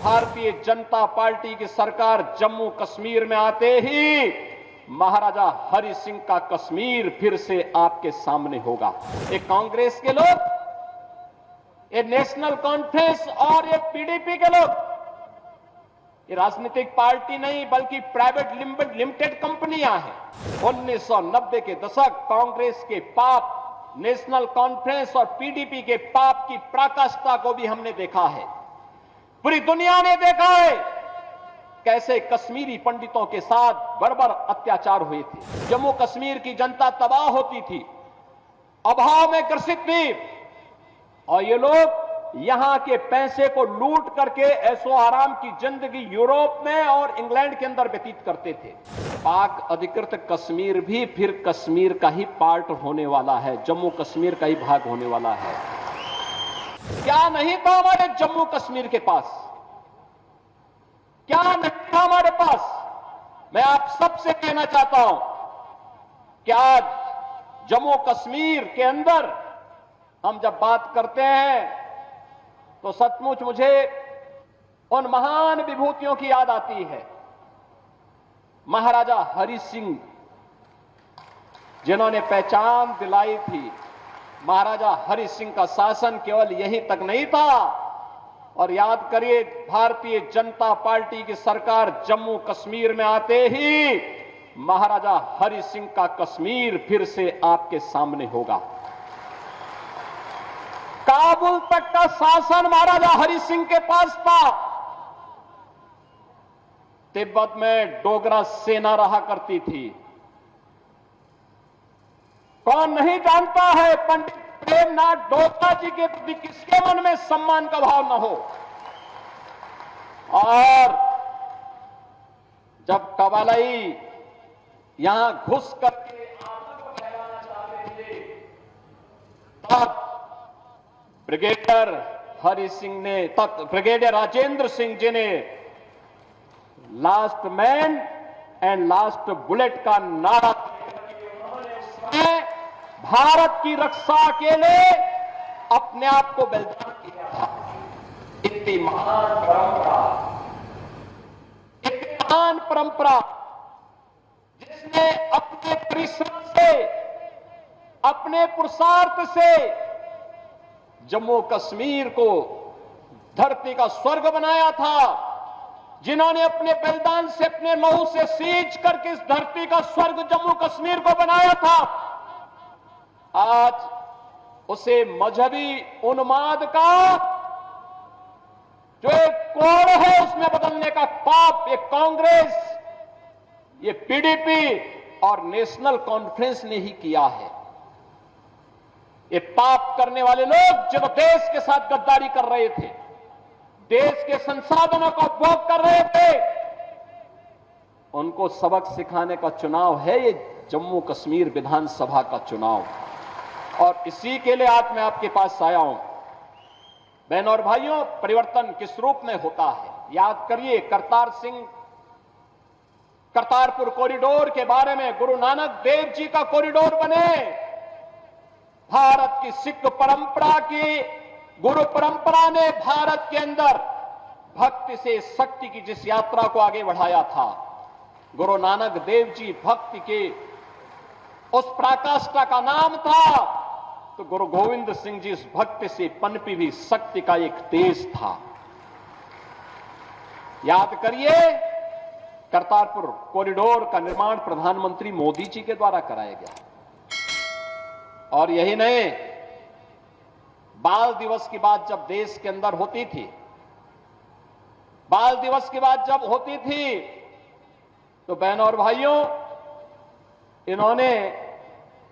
Bharatiya Janata party की सरकार जम्मू कश्मीर में आते ही महाराजा हरि सिंह का कश्मीर फिर से आपके सामने होगा। ये कांग्रेस के लोग, ये नेशनल कॉन्फ्रेंस और ये पीडीपी के लोग, ये राजनीतिक पार्टी नहीं बल्कि प्राइवेट लिमिटेड कंपनियां हैं। 1990 के दशक कांग्रेस के पाप, नेशनल कॉन्फ्रेंस और पीडीपी के पाप की पराकाष्ठा को भी हमने देखा है। पूरी दुनिया ने देखा है कैसे कश्मीरी पंडितों के साथ बर्बर अत्याचार हुए थे। जम्मू कश्मीर की जनता तबाह होती थी, अभाव में ग्रसित थी, और ये लोग यहां के पैसे को लूट करके ऐशो आराम की जिंदगी यूरोप में और इंग्लैंड के अंदर व्यतीत करते थे। पाक अधिकृत कश्मीर भी फिर कश्मीर का ही पार्ट होने वाला है, जम्मू कश्मीर का ही भाग होने वाला है। क्या नहीं था हमारे जम्मू कश्मीर के पास? क्या नहीं था हमारे पास? मैं आप सबसे कहना चाहता हूं कि आज जम्मू कश्मीर के अंदर हम जब बात करते हैं तो सचमुच मुझे उन महान विभूतियों की याद आती है। महाराजा हरि सिंह जिन्होंने पहचान दिलाई थी। महाराजा हरि सिंह का शासन केवल यहीं तक नहीं था, और याद करिए भारतीय जनता पार्टी की सरकार जम्मू कश्मीर में आते ही महाराजा हरि सिंह का कश्मीर फिर से आपके सामने होगा। काबुल तक का शासन महाराजा हरि सिंह के पास था। तिब्बत में डोगरा सेना रहा करती थी। कौन नहीं जानता है पंडित प्रेमनाथ डोगरा जी के प्रति किसके मन में सम्मान का भाव न हो। और जब कबालाई यहां घुस करके आंदोलन को फैलाना चाहते थे, तब ब्रिगेडियर हरि सिंह ने, तब ब्रिगेडियर राजेंद्र सिंह जी ने last man and last bullet का नारा भारत की रक्षा के लिए अपने आप को बलिदान किया था। इतनी महान परंपरा, इतनी महान परंपरा जिसने अपने परिश्रम से, अपने पुरुषार्थ से जम्मू कश्मीर को धरती का स्वर्ग बनाया था, जिन्होंने अपने बलिदान से, अपने लहू से सींच करके इस धरती का स्वर्ग जम्मू कश्मीर को बनाया था, आज उसे मजहबी उन्माद का जो एक कोड़ है उसमें बदलने का पाप ये कांग्रेस, ये पीडीपी और नेशनल कॉन्फ्रेंस ने ही किया है। ये पाप करने वाले लोग जो देश के साथ गद्दारी कर रहे थे, देश के संसाधनों का उपभोग कर रहे थे, उनको सबक सिखाने का चुनाव है ये जम्मू कश्मीर विधानसभा का चुनाव। और इसी के लिए आज मैं आपके पास आया हूं। बहनों और भाइयों, परिवर्तन किस रूप में होता है? याद करिए करतारपुर कॉरिडोर के बारे में, गुरु नानक देव जी का कॉरिडोर बने, भारत की सिख परंपरा की गुरु परंपरा ने भारत के अंदर भक्ति से शक्ति की जिस यात्रा को आगे बढ़ाया था, गुरु नानक देव जी भक्ति के उस पराकाष्ठा का नाम था, तो गुरु गोविंद सिंह जी इस भक्ति से पनपी हुई शक्ति का एक तेज था। याद करिए, करतारपुर कॉरिडोर का निर्माण प्रधानमंत्री मोदी जी के द्वारा कराया गया। और यही नहीं, बाल दिवस की बात जब देश के अंदर होती थी, बाल दिवस की बात जब होती थी, तो बहनों और भाइयों, इन्होंने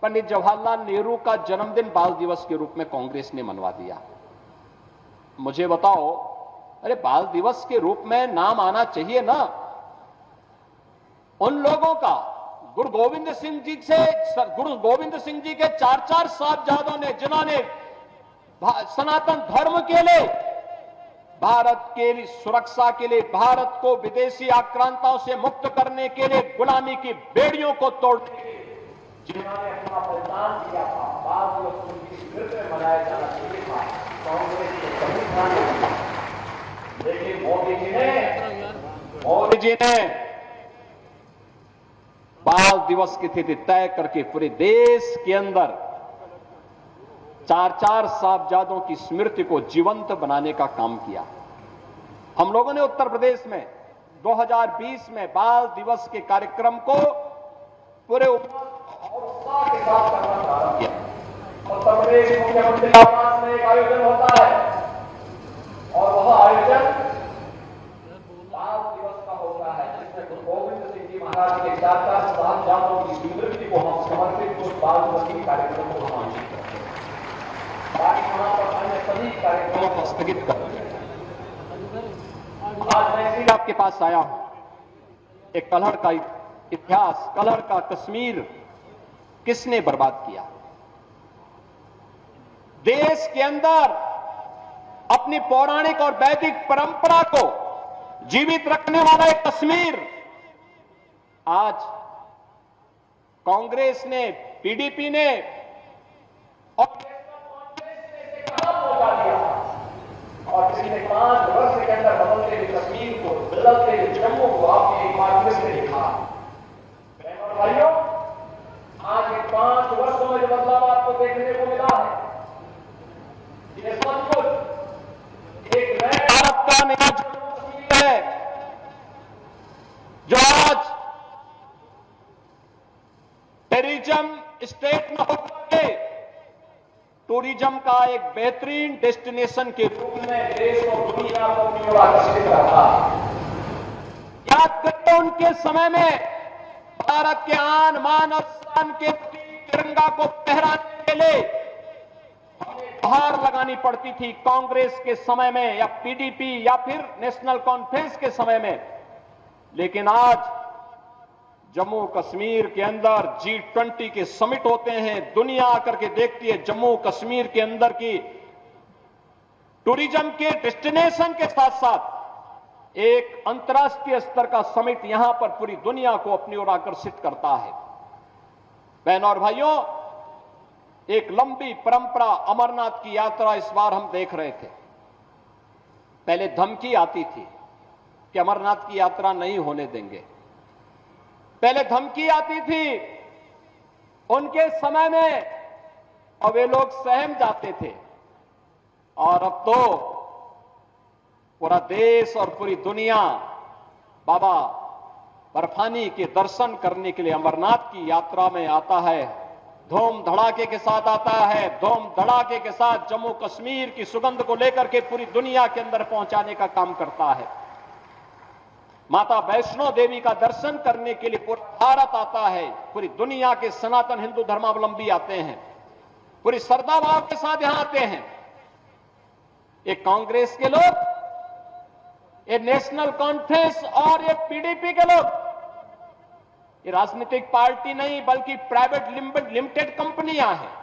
पंडित जवाहरलाल नेहरू का जन्मदिन बाल दिवस के रूप में कांग्रेस ने मनवा दिया। मुझे बताओ, अरे बाल दिवस के रूप में नाम आना चाहिए ना उन लोगों का, गुरु गोविंद सिंह जी के 4 साहबजादों ने, जिन्होंने सनातन धर्म के लिए, भारत के सुरक्षा के लिए, भारत को विदेशी आक्रांताओं से मुक्त करने के लिए, गुलामी की बेड़ियों को तोड़ने के लिए जिन्होंने अपना बलिदान दिया था, बाद में उनकी स्मृति में मनाया जाना चाहिए था। कांग्रेस के सभी लेकिन मोदी जी ने बाल दिवस की तिथि तय करके पूरे देश के अंदर 4 साहबजादों की स्मृति को जीवंत बनाने का काम किया। हम लोगों ने उत्तर प्रदेश में 2020 में बाल दिवस के कार्यक्रम को पूरे उत्साह के साथ करना प्रारंभ किया। उत्तर प्रदेश मुख्यमंत्री आवास में एक आयोजन होता है और वह आयोजन बाल दिवस का होता है, जिसमें गुरु गोविंद सिंह जी महाराज के 4 साहबजादों की स्मृति को हम समर्पित उस बाल दिवस के कार्यक्रम को हम आयोजित करते हैं। बाकी वहां पर अन्य सभी कार्यक्रमों को स्थगित कर दिया। आज मैं इसी आपके पास आया हूं। एक कलहड़ का इतिहास, कलहड़ का कश्मीर किसने बर्बाद किया? देश के अंदर अपनी पौराणिक और वैदिक परंपरा को जीवित रखने वाला एक कश्मीर आज कांग्रेस ने, पीडीपी ने और और पिछले 5 वर्ष के अंदर बदलते हुए कश्मीर को, बदलते हुए जम्मू को आपने एक बार फिर से देखा। बहनों और भाइयों, आज इन 5 वर्षों में जो बदलाव आपको देखने को मिला है, ये सचमुच एक नए भारत का नया जम्मू कश्मीर है, जो आज टूरिज्म स्टेट में होकर टूरिज्म का एक बेहतरीन डेस्टिनेशन के रूप में देश और दुनिया को अपनी ओर आकर्षित करता है। याद करें, उनके समय में भारत के आन बान और शान के तिरंगा को फहराने के लिए गुहार लगानी पड़ती थी कांग्रेस के समय में या पीडीपी या फिर नेशनल कॉन्फ्रेंस के समय में। लेकिन आज जम्मू कश्मीर के अंदर G20 के समिट होते हैं, दुनिया आकर के देखती है जम्मू कश्मीर के अंदर की टूरिज्म के डेस्टिनेशन के साथ साथ एक अंतर्राष्ट्रीय स्तर का समिट यहां पर पूरी दुनिया को अपनी ओर आकर्षित करता है। बहनों और भाइयों, एक लंबी परंपरा अमरनाथ की यात्रा इस बार हम देख रहे थे। पहले धमकी आती थी कि अमरनाथ की यात्रा नहीं होने देंगे, पहले धमकी आती थी उनके समय में और वे लोग सहम जाते थे, और अब तो पूरा देश और पूरी दुनिया बाबा बर्फानी के दर्शन करने के लिए अमरनाथ की यात्रा में आता है। धूम धड़ाके के साथ आता है, धूम धड़ाके के साथ जम्मू कश्मीर की सुगंध को लेकर के पूरी दुनिया के अंदर पहुंचाने का काम करता है। माता वैष्णो देवी का दर्शन करने के लिए पूरा भारत आता है, पूरी दुनिया के सनातन हिंदू धर्मावलंबी आते हैं, पूरी श्रद्धा भाव के साथ यहां आते हैं। ये कांग्रेस के लोग, ये नेशनल कॉन्फ्रेंस और ये पीडीपी के लोग, ये राजनीतिक पार्टी नहीं बल्कि प्राइवेट लिमिटेड कंपनियां हैं।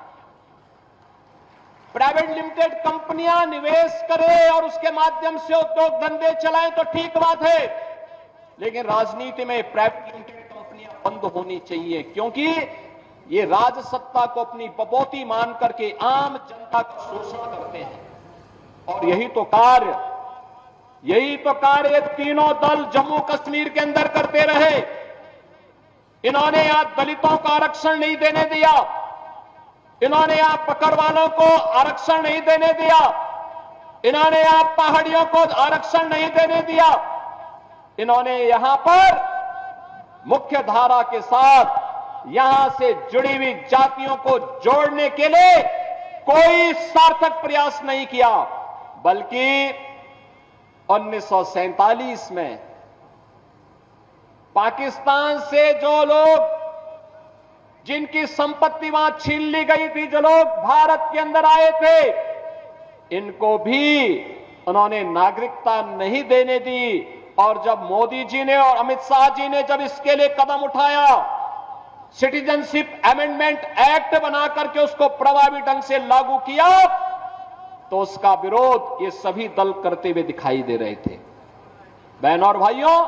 प्राइवेट लिमिटेड कंपनियां निवेश करें और उसके माध्यम से उद्योग धंधे चलाएं तो ठीक बात है, लेकिन राजनीति में प्राइवेट लिमिटेड कंपनियां बंद होनी चाहिए, क्योंकि ये राजसत्ता को अपनी बपौती मान करके आम जनता का शोषण करते हैं। और यही तो कार्य तीनों दल जम्मू कश्मीर के अंदर करते रहे। इन्होंने यहां दलितों को आरक्षण नहीं देने दिया, इन्होंने यहां पकड़वालों को आरक्षण नहीं देने दिया, इन्होंने यहां पहाड़ियों को आरक्षण नहीं देने दिया, इन्होंने यहां पर मुख्य धारा के साथ यहां से जुड़ी हुई जातियों को जोड़ने के लिए कोई सार्थक प्रयास नहीं किया, बल्कि 1947 में पाकिस्तान से जो लोग, जिनकी संपत्ति वहां छीन ली गई थी, जो लोग भारत के अंदर आए थे, इनको भी उन्होंने नागरिकता नहीं देने दी। और जब मोदी जी ने और अमित शाह जी ने जब इसके लिए कदम उठाया, सिटीजनशिप अमेंडमेंट एक्ट बना करके उसको प्रभावी ढंग से लागू किया, तो उसका विरोध ये सभी दल करते हुए दिखाई दे रहे थे। बहनों और भाइयों,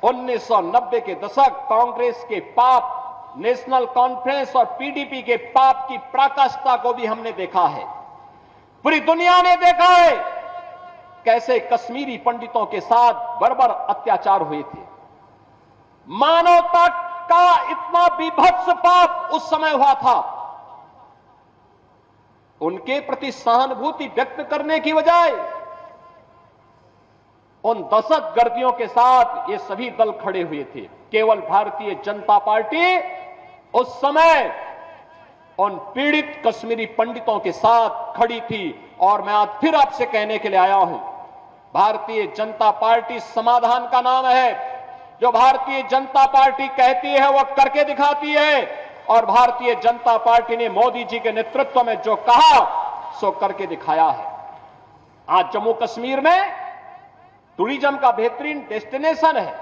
1990 के दशक कांग्रेस के पाप, नेशनल कॉन्फ्रेंस और पीडीपी के पाप की पराकाष्ठा को भी हमने देखा है, पूरी दुनिया ने देखा है। कैसे कश्मीरी पंडितों के साथ बर्बर अत्याचार हुए थे। मानवता का इतना बीभत्स पाप उस समय हुआ था, उनके प्रति सहानुभूति व्यक्त करने की बजाय उन दहशतगर्दियों के साथ ये सभी दल खड़े हुए थे। केवल भारतीय जनता पार्टी उस समय उन पीड़ित कश्मीरी पंडितों के साथ खड़ी थी। और मैं आज फिर आपसे कहने के लिए आया हूं, भारतीय जनता पार्टी समाधान का नाम है। जो भारतीय जनता पार्टी कहती है वह करके दिखाती है, और भारतीय जनता पार्टी ने मोदी जी के नेतृत्व में जो कहा सो करके दिखाया है। आज जम्मू कश्मीर में टूरिज्म का बेहतरीन डेस्टिनेशन है,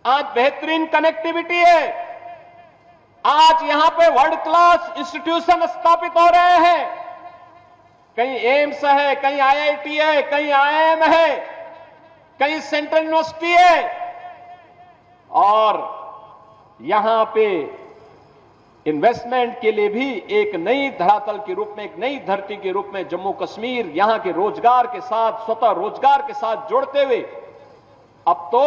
आज बेहतरीन कनेक्टिविटी है, आज यहां पे वर्ल्ड क्लास इंस्टीट्यूशन स्थापित हो रहे हैं। कहीं एम्स है, कहीं आईआईटी है, कहीं आईआईएम है, कहीं सेंट्रल यूनिवर्सिटी है, और यहां पे इन्वेस्टमेंट के लिए भी एक नई धरातल के रूप में, एक नई धरती के रूप में जम्मू कश्मीर यहां के रोजगार के साथ, स्वतः रोजगार के साथ जोड़ते हुए अब तो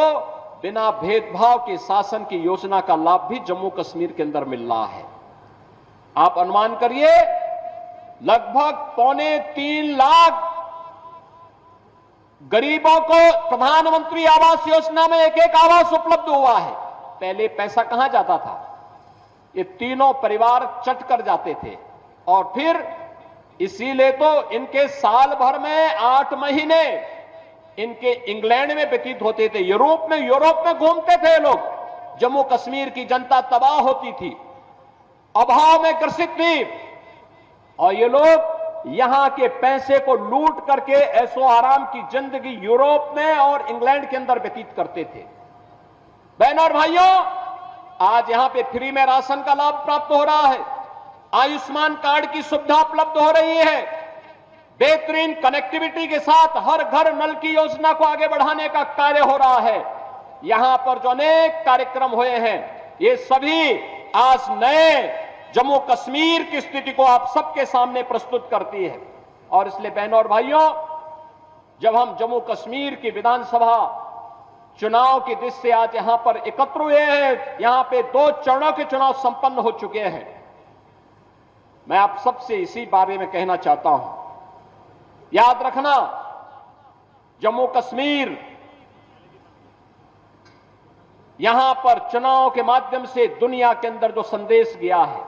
बिना भेदभाव के शासन की योजना का लाभ भी जम्मू कश्मीर के अंदर मिल रहा है। आप अनुमान करिए, लगभग 2.25 लाख गरीबों को प्रधानमंत्री आवास योजना में एक एक आवास उपलब्ध हुआ है। पहले पैसा कहां जाता था? ये तीनों परिवार चट कर जाते थे, और फिर इसीलिए तो इनके साल भर में 8 महीने इनके इंग्लैंड में व्यतीत होते थे, यूरोप में घूमते थे लोग। जम्मू कश्मीर की जनता तबाह होती थी, अभाव में ग्रसित थी, और ये लोग यहां के पैसे को लूट करके ऐशो आराम की जिंदगी यूरोप में और इंग्लैंड के अंदर व्यतीत करते थे। बहनों और भाइयों, आज यहां पे फ्री में राशन का लाभ प्राप्त हो रहा है, आयुष्मान कार्ड की सुविधा उपलब्ध हो रही है, बेहतरीन कनेक्टिविटी के साथ हर घर नल की योजना को आगे बढ़ाने का कार्य हो रहा है। यहां पर जो अनेक कार्यक्रम हुए हैं, ये सभी आज नए जम्मू कश्मीर की स्थिति को आप सबके सामने प्रस्तुत करती है। और इसलिए बहनों और भाइयों, जब हम जम्मू कश्मीर की विधानसभा चुनाव की दृष्टि से आज यहां पर एकत्र हुए हैं, यहां पे 2 चरणों के चुनाव संपन्न हो चुके हैं, मैं आप सबसे इसी बारे में कहना चाहता हूं। याद रखना, जम्मू कश्मीर यहां पर चुनाव के माध्यम से दुनिया के अंदर जो संदेश गया है,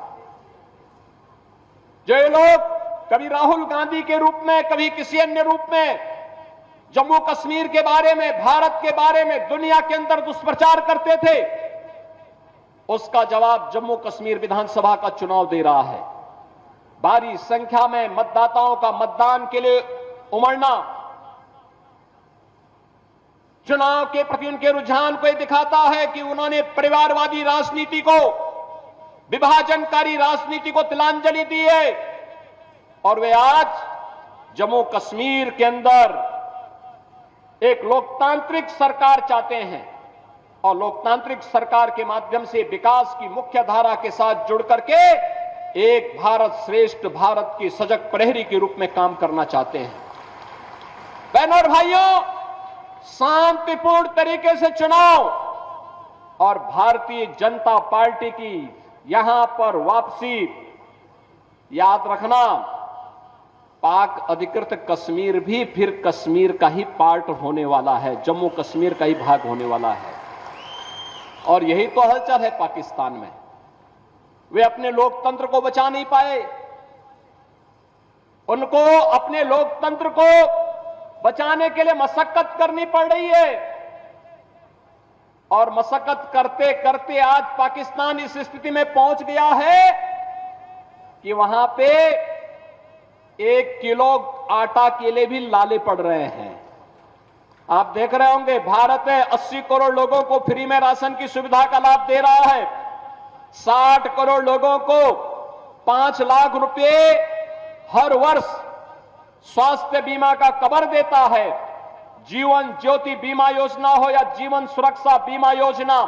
जो ये लोग कभी राहुल गांधी के रूप में, कभी किसी अन्य रूप में जम्मू कश्मीर के बारे में, भारत के बारे में दुनिया के अंदर दुष्प्रचार करते थे, उसका जवाब जम्मू कश्मीर विधानसभा का चुनाव दे रहा है। भारी संख्या में मतदाताओं का मतदान के लिए उमड़ना चुनाव के प्रति उनके रुझान को यह दिखाता है कि उन्होंने परिवारवादी राजनीति को, विभाजनकारी राजनीति को तिलांजलि दी है, और वे आज जम्मू कश्मीर के अंदर एक लोकतांत्रिक सरकार चाहते हैं, और लोकतांत्रिक सरकार के माध्यम से विकास की मुख्य धारा के साथ जुड़ करके एक भारत श्रेष्ठ भारत की सजग प्रहरी के रूप में काम करना चाहते हैं। बहनों और भाइयों, शांतिपूर्ण तरीके से चुनाव और भारतीय जनता पार्टी की यहां पर वापसी, याद रखना, पाक अधिकृत कश्मीर भी फिर कश्मीर का ही पार्ट होने वाला है, जम्मू कश्मीर का ही भाग होने वाला है। और यही तो हलचल है पाकिस्तान में। वे अपने लोकतंत्र को बचा नहीं पाए, उनको अपने लोकतंत्र को बचाने के लिए मशक्कत करनी पड़ रही है, और मशक्कत करते करते आज पाकिस्तान इस स्थिति में पहुंच गया है कि वहां पे 1 किलो आटा के लिए भी लाले पड़ रहे हैं। आप देख रहे होंगे, भारत में 80 करोड़ लोगों को फ्री में राशन की सुविधा का लाभ दे रहा है, 60 करोड़ लोगों को 5 लाख रुपए हर वर्ष स्वास्थ्य बीमा का कवर देता है। जीवन ज्योति बीमा योजना हो या जीवन सुरक्षा बीमा योजना,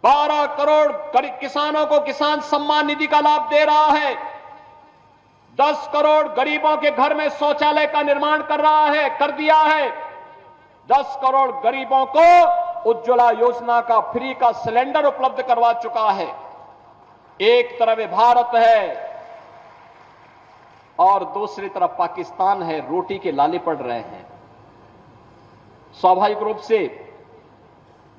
12 करोड़ किसानों को किसान सम्मान निधि का लाभ दे रहा है। 10 करोड़ गरीबों के घर में शौचालय का निर्माण कर दिया है। 10 करोड़ गरीबों को उज्ज्वला योजना का फ्री का सिलेंडर उपलब्ध करवा चुका है। एक तरफ ये भारत है और दूसरी तरफ पाकिस्तान है, रोटी के लाले पड़ रहे हैं। स्वाभाविक रूप से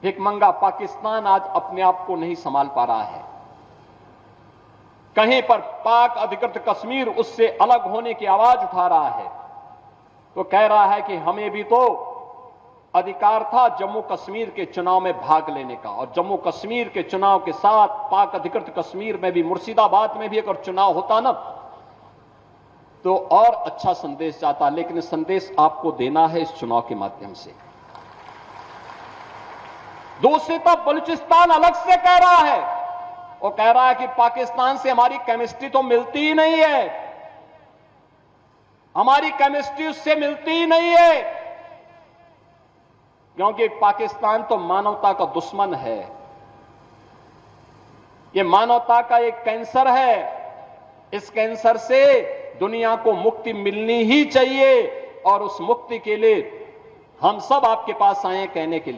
भिखमंगा पाकिस्तान आज अपने आप को नहीं संभाल पा रहा है। कहीं पर पाक अधिकृत कश्मीर उससे अलग होने की आवाज उठा रहा है, तो कह रहा है कि हमें भी तो अधिकार था जम्मू कश्मीर के चुनाव में भाग लेने का, और जम्मू कश्मीर के चुनाव के साथ पाक अधिकृत कश्मीर में भी, मुर्शिदाबाद में भी अगर चुनाव होता ना तो और अच्छा संदेश जाता। लेकिन संदेश आपको देना है इस चुनाव के माध्यम से। दूसरी तरफ बलूचिस्तान अलग से कह रहा है, वो कह रहा है कि पाकिस्तान से हमारी केमिस्ट्री तो मिलती ही नहीं है, हमारी केमिस्ट्री उससे मिलती ही नहीं है, क्योंकि पाकिस्तान तो मानवता का दुश्मन है। ये मानवता का एक कैंसर है। इस कैंसर से दुनिया को मुक्ति मिलनी ही चाहिए, और उस मुक्ति के लिए हम सब आपके पास आए हैं कहने के लिए।